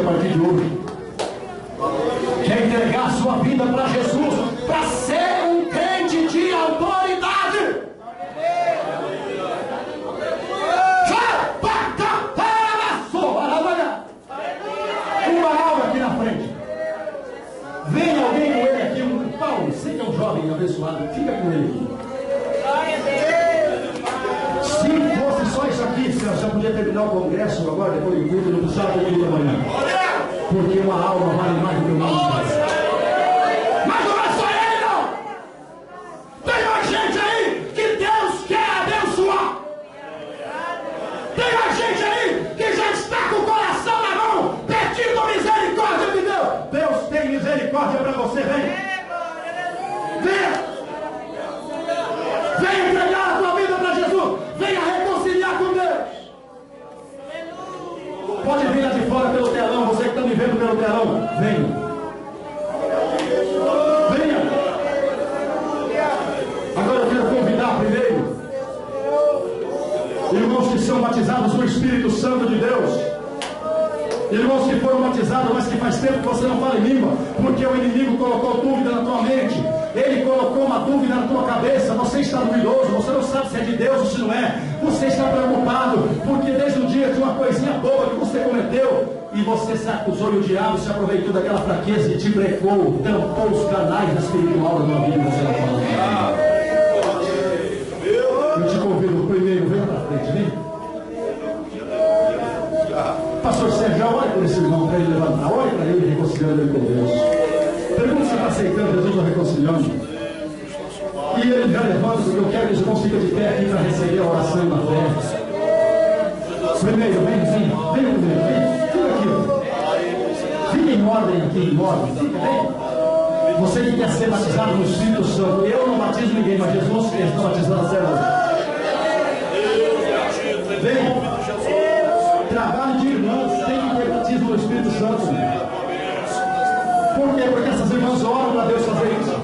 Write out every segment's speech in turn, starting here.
partir de hoje. Quer entregar a sua vida para Jesus, para ser um crente de autoridade. Uma alma aqui na frente. Vem alguém com ele aqui. Paulo, você que é um jovem abençoado, fica com ele aqui. Se fosse só isso aqui, você já podia terminar o congresso agora, depois do culto, não precisava ter vindo amanhã. Porque uma alma vale mais do que o nome de Deus. Mas não é só ele, não! Tem mais gente aí que Deus quer abençoar. Tem mais gente aí que já está com o coração na mão, pedindo misericórdia de Deus. Deus tem misericórdia para você, vem. Venha. Venha entregar a tua vida para Jesus. Venha reconciliar com Deus. Pode vir lá de fora pelo telão, você que está me vendo pelo telão, venha. Venha. Agora eu quero convidar primeiro irmãos que são batizados no Espírito Santo de Deus, irmãos que foram batizados, mas que faz tempo que você não fala em língua, porque o inimigo colocou dúvida na tua mente, ele colocou uma dúvida na tua cabeça, você está duvidoso, você não sabe se é de Deus ou se não é, você está preocupado, porque desde o dia de uma coisinha boba que você cometeu, e você se acusou e o diabo se aproveitou daquela fraqueza e te brecou, tampou os canais espiritual da tua vida, você não fala. Eu te convido primeiro, vem para frente, vem. Pastor Sérgio, olha para esse irmão, para ele levantar, olha para ele reconciliando ele com Deus. Pergunta se está aceitando Jesus ou reconciliando. E ele já levanta, porque eu quero que os irmãos fiquem de pé aqui para receber a oração na fé. Primeiro, vem, primeiro, vem, fica aqui. Fica em ordem aqui, em ordem, fica, vem. Você que quer ser batizado no Espírito Santo, eu não batizo ninguém, mas Jesus está batizando até hoje. Vem. Trabalho de irmãs tem que ter batismo no Espírito Santo. Por quê? Porque essas irmãs oram para Deus fazer isso.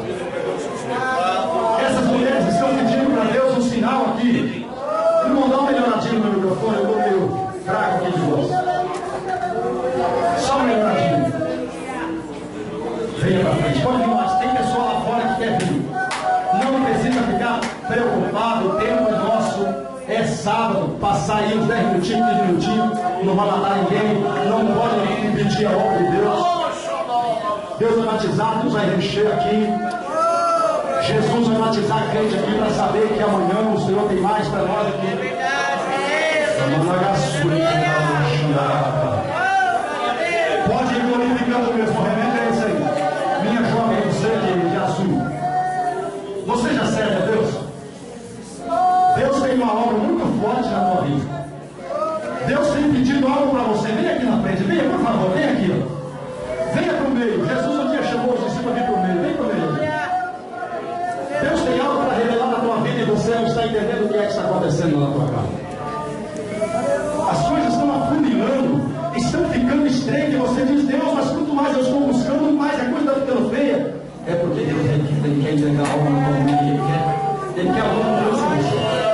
Essas mulheres estão pedindo para Deus um sinal aqui. Irmão, dá uma melhoradinha no microfone, eu estou meio fraco aqui de voz. Só uma melhoradinha. Venha para frente, pode vir mais. Tem pessoa lá fora que quer vir. Não precisa ficar preocupado, o tempo é nosso. É sábado, passar aí uns 10 minutinhos, 15 minutinhos, não vai matar ninguém, não pode impedir a obra de Deus. Deus vai batizar, Deus vai encher aqui. Jesus vai batizar a crente aqui para saber que amanhã o Senhor tem mais para nós aqui. Pode ir glorificando mesmo, remete é isso aí. Minha jovem, você de azul, você já serve a Deus? Deus tem uma obra muito forte na tua vida. Deus tem pedido algo para você. Vem aqui na frente, venha por favor, vem aqui. Ó. Venha para o meio. Jesus um dia chamou os discípulos para vir para o meio. Vem para o meio. Deus tem algo para revelar na tua vida e você não está entendendo o que é que está acontecendo na tua casa. As coisas estão afunilando, estão ficando estreitas e você diz, Deus, mas quanto mais eu estou buscando, mais a coisa está ficando feia. É porque Deus quer entregar algo na tua vida. Ele quer algo na tua vida.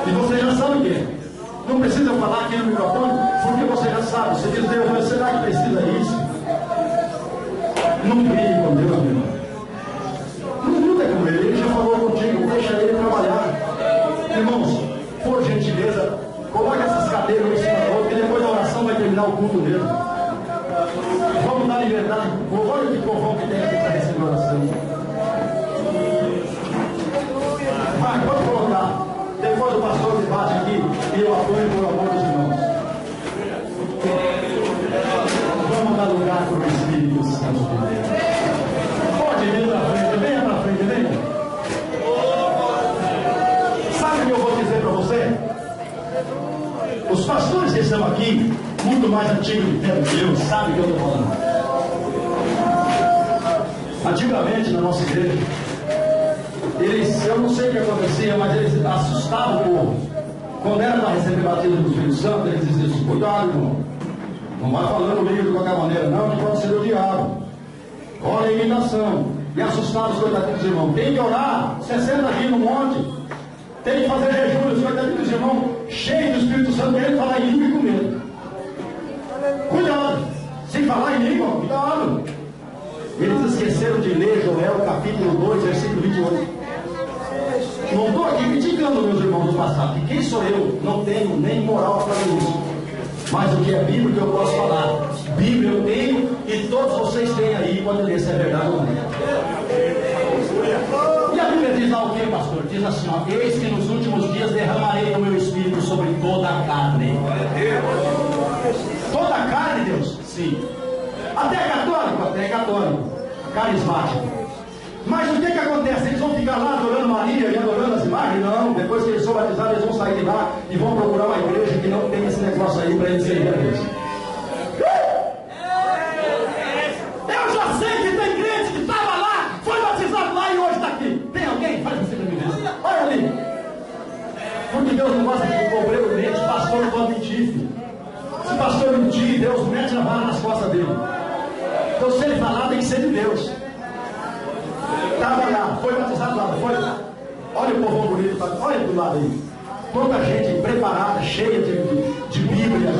E você já sabe o que? Não precisa falar aqui no microfone, porque você já sabe. Você diz, Deus, mas será que precisa disso? Não brigue com Deus, meu irmão. Não luta com ele, ele já falou contigo, deixa ele trabalhar. Irmãos, por gentileza, coloque essas cadeiras no cima do outro, que depois da oração vai terminar o culto mesmo. Vamos dar liberdade pro povo. Olha que povão que tem aqui para receber a oração. Vai, pode colocar. Depois o pastor debate aqui e eu apoio por amor dos irmãos. Vamos dar lugar para o Espírito Santo de Deus. Pode vir para frente, venha para frente, venha. Sabe o que eu vou dizer para você? Os pastores que estão aqui, muito mais antigos que eu, sabem o que eu estou falando. Antigamente na nossa igreja, eu não sei o que acontecia, mas eles assustavam o povo. Quando era para receber batismo do Espírito Santo, eles diziam assim, cuidado, irmão. Não vai falando livro de qualquer maneira, não, que pode ser o diabo. Olha a imitação. E assustavam os coitadinhos dos irmãos. Tem que orar, 60 dias no monte. Tem que fazer jejum, os coitadinhos dos irmãos, cheios do Espírito Santo, querendo falar em língua e com medo. Cuidado. falar em língua, cuidado. Eles esqueceram de ler Joel capítulo 2, versículo 28. Não estou aqui criticando meus irmãos do passado, porque quem sou eu? Não tenho nem moral para fazer isso. Mas o que é bíblico eu posso falar. Bíblia eu tenho e todos vocês têm aí, pode ler se é verdade ou não. E a Bíblia diz lá o que, pastor? Diz assim, ó, eis que nos últimos dias derramarei o meu espírito sobre toda a carne. Toda a carne, Deus? Sim. Até católico, carismático. Mas o que acontece? Eles vão ficar lá adorando Maria e adorando as imagens? Não, depois que eles são batizados, eles vão sair de lá e vão procurar uma igreja que não tem esse negócio aí para eles serem a Deus. Eu já sei que tem crente que estava lá, foi batizado lá e hoje está aqui. Tem alguém? Faz você para mim ver. Olha ali. Porque Deus não gosta de cobreiro mente, pastor não pode mentir, filho. Se pastor mentir, Deus mete a vara nas costas dele. Então se ele falar, tem que ser de Deus. Estava lá, foi batizado lá, foi. Olha o povão bonito, olha do lado aí. Toda gente preparada, cheia de Bíblia.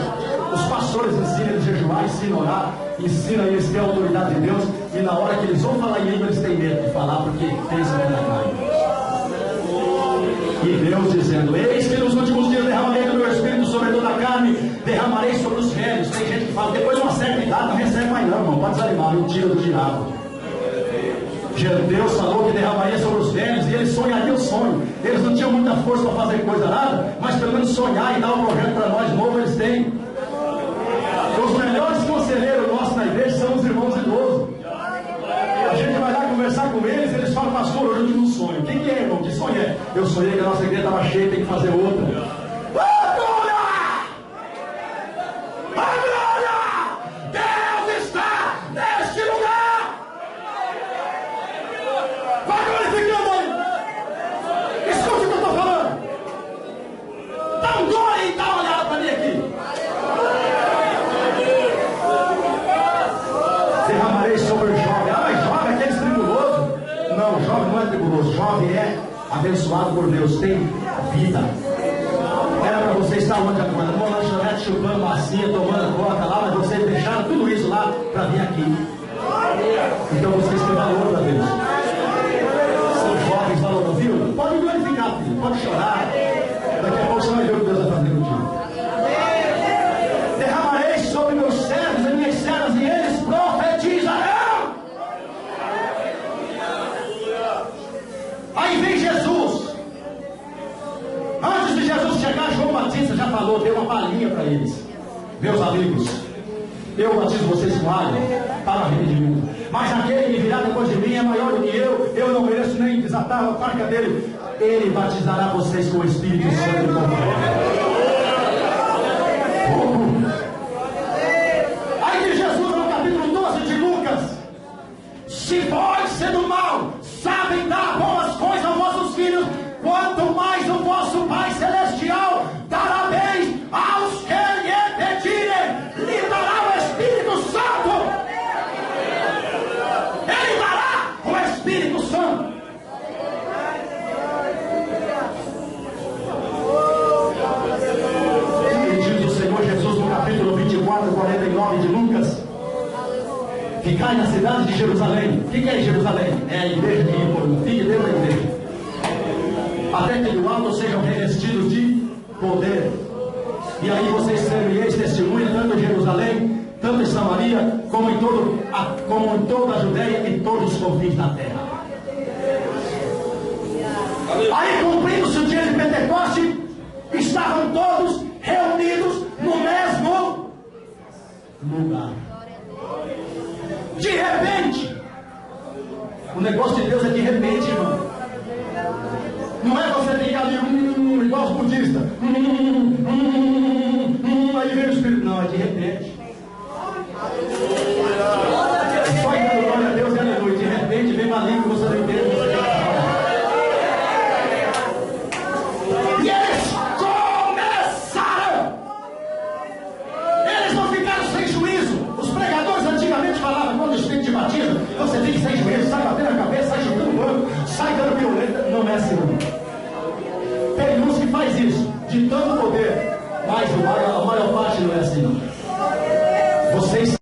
Os pastores ensinam eles a jejuar, ensinam a orar, ensinam eles a ter a autoridade de Deus. E na hora que eles vão falar em língua, eles têm medo de falar, porque pensam que não vai. E Deus dizendo, eis que nos últimos dias derramarei do meu espírito sobre toda a carne, derramarei sobre os velhos. Tem gente que fala, depois de uma certa idade não recebe mais não, irmão, pode desanimar, mentira do diabo. Deus falou que derramaria sobre os velhos e eles sonhariam o sonho. Eles não tinham muita força para fazer coisa nada, mas pelo menos sonhar e dar um projeto para nós novo eles têm. Os melhores conselheiros nossos na igreja são os irmãos idosos. A gente vai lá conversar com eles, eles falam, pastor, hoje eu tive um sonho. O que é, irmão? Que sonho é? Eu sonhei que a nossa igreja estava cheia, tem que fazer outra. Jovem é abençoado por Deus, tem vida. Era para você estar onde agora? Numa lanchonete chupando massinha, tomando coca lá, mas vocês deixaram tudo isso lá para vir aqui. Então vocês têm valor para Deus. São jovens valorosos, viu? Pode glorificar, filho, pode chorar. Daqui a pouco você vai ver o que Deus vai fazer contigo. Derramarei sobre meus servos e minhas servas, e eles profetizarão. Aí vem Jesus. Antes de Jesus chegar, João Batista já falou, deu uma palhinha para eles. Meus amigos, eu batizo vocês com água para arrependimento, mas aquele que virá depois de mim é maior do que eu não mereço nem desatar a parca dele. Ele batizará vocês com o Espírito Santo e com fogo. Aí diz Jesus no capítulo 12 de Lucas: se vós, sendo mal, sabem dar boas coisas aos vossos filhos, quanto mais o vosso Pai Celestial dará bem aos que lhe pedirem. Lhe dará o Espírito Santo. Ele dará o Espírito Santo. E diz o Senhor Jesus no capítulo 24, 49 de Lucas: ficai na cidade de Jerusalém. O que é Jerusalém? É a igreja de Ímpolo. Fique dentro da igreja, até que do alto sejam revestidos de poder. E aí vocês sereis testemunha tanto em Jerusalém, tanto em Samaria, como em toda a Judéia e todos os confins da terra. Aí, cumprindo-se o dia de Pentecoste, estavam todos reunidos no mesmo lugar. De repente, o negócio de Deus é de repente, irmão. Não é você ficar ali igual os budistas.